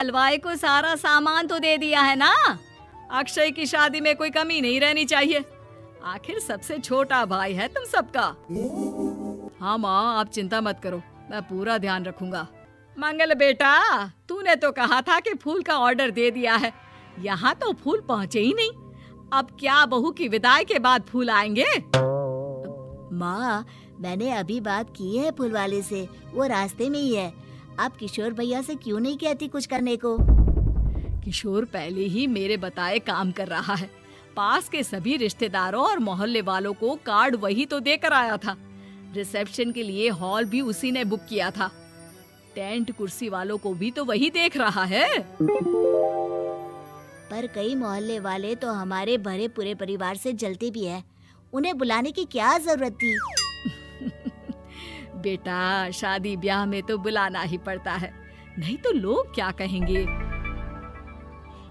हलवाई को सारा सामान तो दे दिया है ना। अक्षय की शादी में कोई कमी नहीं रहनी चाहिए। आखिर सबसे छोटा भाई है तुम सबका। हाँ माँ, आप चिंता मत करो, मैं पूरा ध्यान रखूंगा। मंगल बेटा, तूने तो कहा था कि फूल का ऑर्डर दे दिया है, यहाँ तो फूल पहुँचे ही नहीं। अब क्या बहू की विदाई के बाद फूल आएंगे? माँ, मैंने अभी बात की है फूल वाले से, वो रास्ते में ही है। आप किशोर भैया से क्यों नहीं कहती कुछ करने को? किशोर पहले ही मेरे बताए काम कर रहा है। पास के सभी रिश्तेदारों और मोहल्ले वालों को कार्ड वही तो देकर आया था। रिसेप्शन के लिए हॉल भी उसी ने बुक किया था। टेंट कुर्सी वालों को भी तो वही देख रहा है। पर कई मोहल्ले वाले तो हमारे भरे पूरे परिवार से जलते भी हैं। उन्हें बुलाने की क्या जरूरत थी? बेटा, शादी ब्याह में तो बुलाना ही पड़ता है, नहीं तो लोग क्या कहेंगे।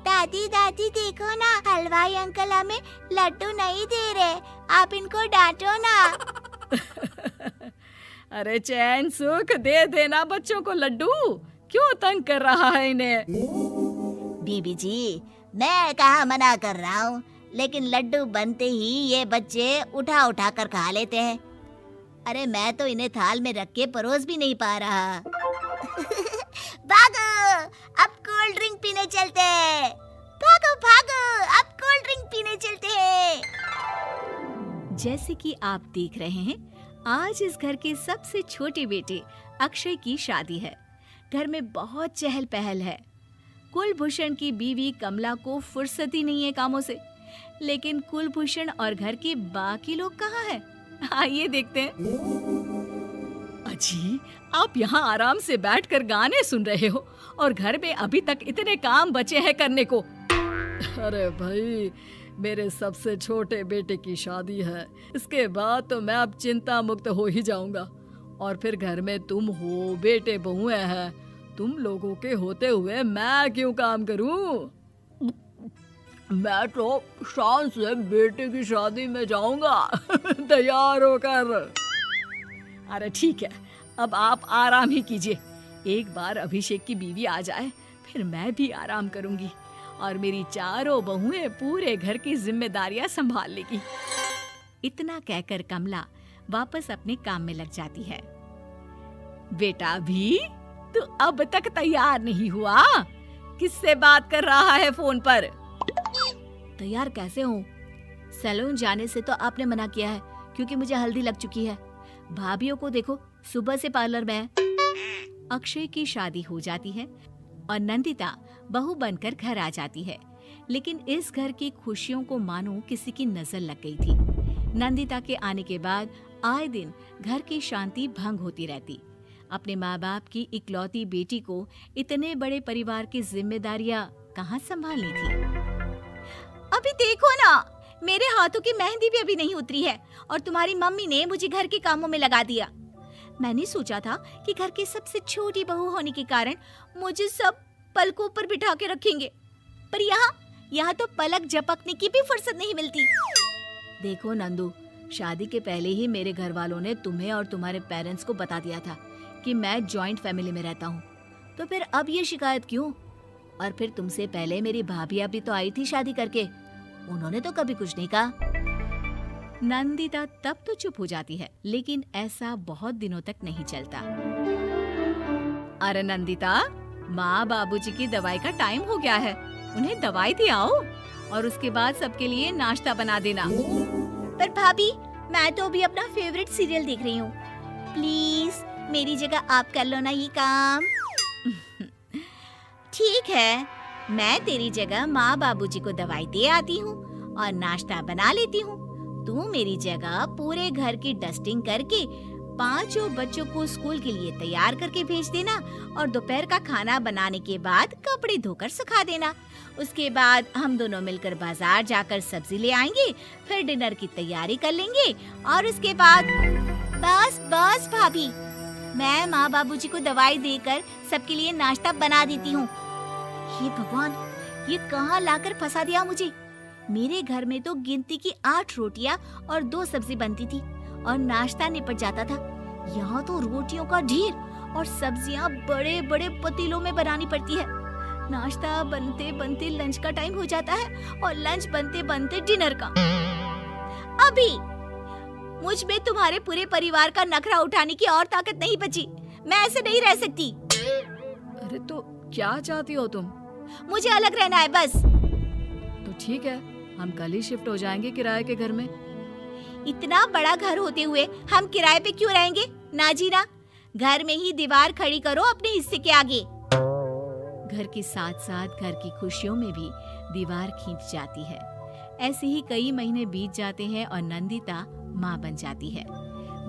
दादी दादी देखो ना, हलवाई अंकल हमें लड्डू नहीं दे रहे, आप इनको डांटो ना। अरे चैन सुख दे देना बच्चों को लड्डू, क्यों तंग कर रहा है इन्हें? बीबी जी, मैं कहाँ मना कर रहा हूँ, लेकिन लड्डू बनते ही ये बच्चे उठा उठा कर खा लेते हैं। अरे मैं तो इन्हें थाल में रख के परोस भी नहीं पा रहा। भागो, अब कोल्ड ड्रिंक पीने चलते हैं। भागो भागो, अब कोल्ड ड्रिंक पीने चलते हैं। जैसे कि आप देख रहे हैं, आज इस घर के सबसे छोटे बेटे अक्षय की शादी है। घर में बहुत चहल पहल है। कुलभूषण की बीवी कमला को फुर्सत ही नहीं है कामों से, लेकिन कुलभूषण और घर के बाकी लोग कहाँ हैं? आइए देखते हैं। अजी, आप यहाँ आराम से बैठकर गाने सुन रहे हो और घर में अभी तक इतने काम बचे हैं करने को। अरे भाई, मेरे सबसे छोटे बेटे की शादी है, इसके बाद तो मैं अब चिंता मुक्त हो ही जाऊंगा। और फिर घर में तुम हो, बेटे बहुएं हैं, तुम लोगों के होते हुए मैं क्यों काम करूं? मैं तो शान से बेटे की शादी में जाऊंगा तैयार होकर। अरे ठीक है, अब आप आराम ही कीजिए। एक बार अभिषेक की बीवी आ जाए, फिर मैं भी आराम करूंगी और मेरी चारों बहुएं पूरे घर की जिम्मेदारियां संभाल लेगी। इतना कहकर कमला वापस अपने काम में लग जाती है। बेटा भी, तू अब तक तैयार नहीं हुआ? किससे बात कर रहा है फोन पर? तैयार कैसे हूँ? सैलून जाने से तो आपने मना किया है, क्योंकि मुझे हल्दी लग चुकी है। भाभीयों को देखो, सुबह से पार्लर में है। अक्षय की शादी हो जाती है और नंदिता बहू बनकर घर आ जाती है, लेकिन इस घर की खुशियों को मानो किसी की नजर लग गई थी। नंदिता के आने के बाद आए दिन घर की शांति भंग होती रहती। अपने माँ बाप की इकलौती बेटी को इतने बड़े परिवार की जिम्मेदारियां कहाँ संभालनी थी? अभी देखो ना, मेरे हाथों की मेहंदी भी अभी नहीं उतरी है और तुम्हारी मम्मी ने मुझे घर के कामों में लगा दिया। मैंने सोचा था कि घर की सबसे छोटी बहू होने के कारण मुझे सब पलकों पर बिठा के रखेंगे, पर यहाँ तो पलक झपकने की भी फुर्सत नहीं मिलती। देखो नंदू, शादी के पहले ही मेरे घर वालों ने तुम्हें और तुम्हारे पेरेंट्स को बता दिया था कि मैं जॉइंट फैमिली में रहता हूँ, तो फिर अब ये शिकायत क्यों? और फिर तुमसे पहले मेरी भाभी भी तो आई थी शादी करके, उन्होंने तो कभी कुछ नहीं कहा। नंदिता तब तो चुप हो जाती है, लेकिन ऐसा बहुत दिनों तक नहीं चलता। अरे नंदिता, माँ बाबूजी की दवाई का टाइम हो गया है, उन्हें दवाई दे आओ और उसके बाद सबके लिए नाश्ता बना देना। पर भाभी, मैं तो अभी अपना फेवरेट सीरियल देख रही हूँ, प्लीज मेरी जगह आप कर लो ना ये काम। ठीक है, मैं तेरी जगह माँ बाबूजी को दवाई दे आती हूँ और नाश्ता बना लेती हूँ। तू मेरी जगह पूरे घर की डस्टिंग करके 5 बच्चों को स्कूल के लिए तैयार करके भेज देना और दोपहर का खाना बनाने के बाद कपड़े धोकर सुखा देना। उसके बाद हम दोनों मिलकर बाजार जाकर सब्जी ले आएंगे, फिर डिनर की तैयारी कर लेंगे और उसके बाद बस भाभी, मैं माँ बाबूजी को दवाई देकर सबके लिए नाश्ता बना देती हूँ। ये भगवान, ये कहाँ लाकर फंसा दिया मुझे। मेरे घर में तो गिनती की 8 रोटियां और 2 सब्जी बनती थी और नाश्ता निपट जाता था। यहाँ तो रोटियों का ढेर और सब्जियाँ बड़े बड़े पतीलों में बनानी पड़ती है। नाश्ता बनते बनते लंच का टाइम हो जाता है और लंच बनते बनते डिनर का। अभी मुझ में तुम्हारे पूरे परिवार का नखरा उठाने की और ताकत नहीं बची। मैं ऐसे नहीं रह सकती। अरे तो क्या चाहती हो तुम? मुझे अलग रहना है बस। तो ठीक है, हम कल ही शिफ्ट हो जाएंगे किराए के घर में। इतना बड़ा घर होते हुए हम किराए पे क्यों रहेंगे? ना जी ना, घर में ही दीवार खड़ी करो अपने हिस्से के आगे। घर के साथ साथ घर की खुशियों में भी दीवार खींच जाती है। ऐसे ही कई महीने बीत जाते हैं और नंदिता माँ बन जाती है।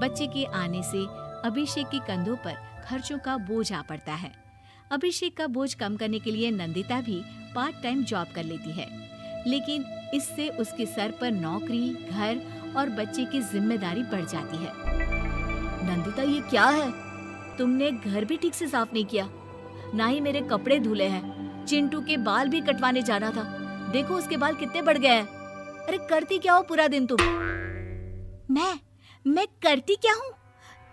बच्चे के आने से अभिषेक के कंधों पर खर्चों का बोझ आ पड़ता है। अभिषेक का बोझ कम करने के लिए नंदिता भी पार्ट टाइम जॉब कर लेती है, लेकिन इससे उसके सर पर नौकरी, घर और बच्चे की जिम्मेदारी बढ़ जाती है। नंदिता, ये क्या है? तुमने घर भी ठीक से साफ नहीं किया, ना ही मेरे कपड़े धुले हैं। चिंटू के बाल भी कटवाने जाना था, देखो उसके बाल कितने बढ़ गए हैं। अरे करती क्या हो पूरा दिन तुम? मैं करती क्या हूँ?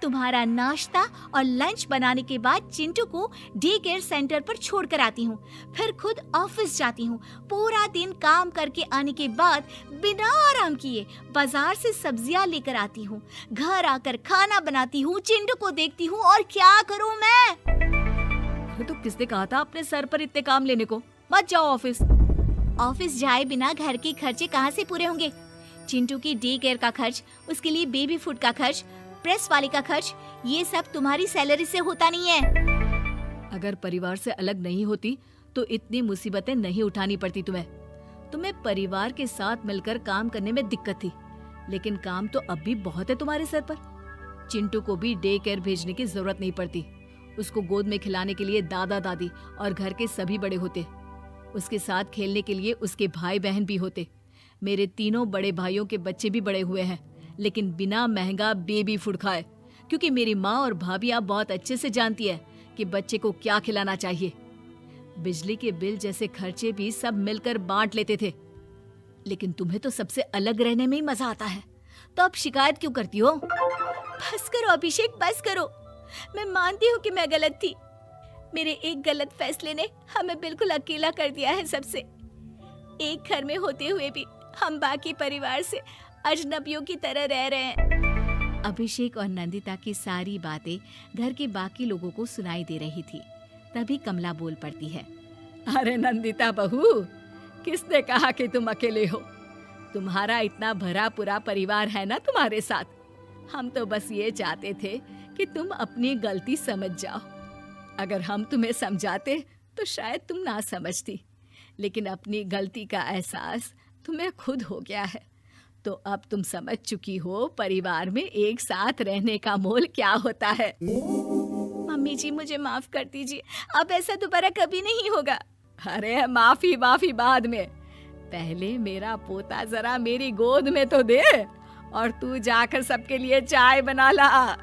तुम्हारा नाश्ता और लंच बनाने के बाद चिंटू को डे केयर सेंटर पर छोड़कर आती हूँ, फिर खुद ऑफिस जाती हूँ। पूरा दिन काम करके आने के बाद बिना आराम किए बाजार से सब्जियाँ लेकर आती हूँ, घर आकर खाना बनाती हूँ, चिंटू को देखती हूँ और क्या करूँ मैं? तो किसने कहा था अपने सर पर इतने काम लेने को? मत जाओ ऑफिस। ऑफिस जाए बिना घर के खर्चे कहाँ से पूरे होंगे? चिंटू की डे केयर का खर्च, उसके लिए बेबी फूड का खर्च, प्रेस वाले का खर्च, ये सब तुम्हारी सैलरी से होता नहीं है। अगर परिवार से अलग नहीं होती तो इतनी मुसीबतें नहीं उठानी पड़ती तुम्हें परिवार के साथ मिलकर काम करने में दिक्कत थी, लेकिन काम तो अब भी बहुत है तुम्हारे सर पर। चिंटू को भी डे केयर भेजने की जरूरत नहीं पड़ती। उसको गोद में खिलाने के लिए दादा दादी और घर के सभी बड़े होते। उसके साथ खेलने के लिए उसके भाई बहन भी होते। मेरे तीनों बड़े भाइयों के बच्चे भी बड़े हुए हैं, लेकिन बिना महंगा बेबी फूड खाए, क्योंकि मेरी माँ और भाभियाँ बहुत अच्छे से जानती है कि बच्चे को क्या खिलाना चाहिए। बिजली के बिल जैसे खर्चे भी सब मिलकर बांट लेते थे, लेकिन तुम्हें तो सबसे अलग रहने में ही मजा आता है, तो अब शिकायत क्यों करती हो? बस करो अभिषेक, बस करो। मैं मानती हूँ कि मैं गलत थी। मेरे एक गलत फैसले ने हमें बिल्कुल अकेला कर दिया है सबसे। एक घर में होते हुए भी हम बाकी परिवार से अजनबियों की तरह रह रहे हैं। अभिषेक और नंदिता की सारी बातें घर के बाकी लोगों को सुनाई दे रही थी। तभी कमला बोल पड़ती है। अरे नंदिता बहू, किसने कहा कि तुम अकेले हो? तुम्हारा इतना भरा पूरा परिवार है ना तुम्हारे साथ। हम तो बस ये चाहते थे कि तुम अपनी गलती समझ जाओ। अगर हम तुम्हें समझाते तो शायद तुम ना समझती, लेकिन अपनी गलती का एहसास तुम्हें खुद हो गया है, तो अब तुम समझ चुकी हो परिवार में एक साथ रहने का मोल क्या होता है। मम्मी जी, मुझे माफ कर दीजिए, अब ऐसा दोबारा कभी नहीं होगा। अरे माफी बाद में, पहले मेरा पोता जरा मेरी गोद में तो दे, और तू जाकर सबके लिए चाय बना ला।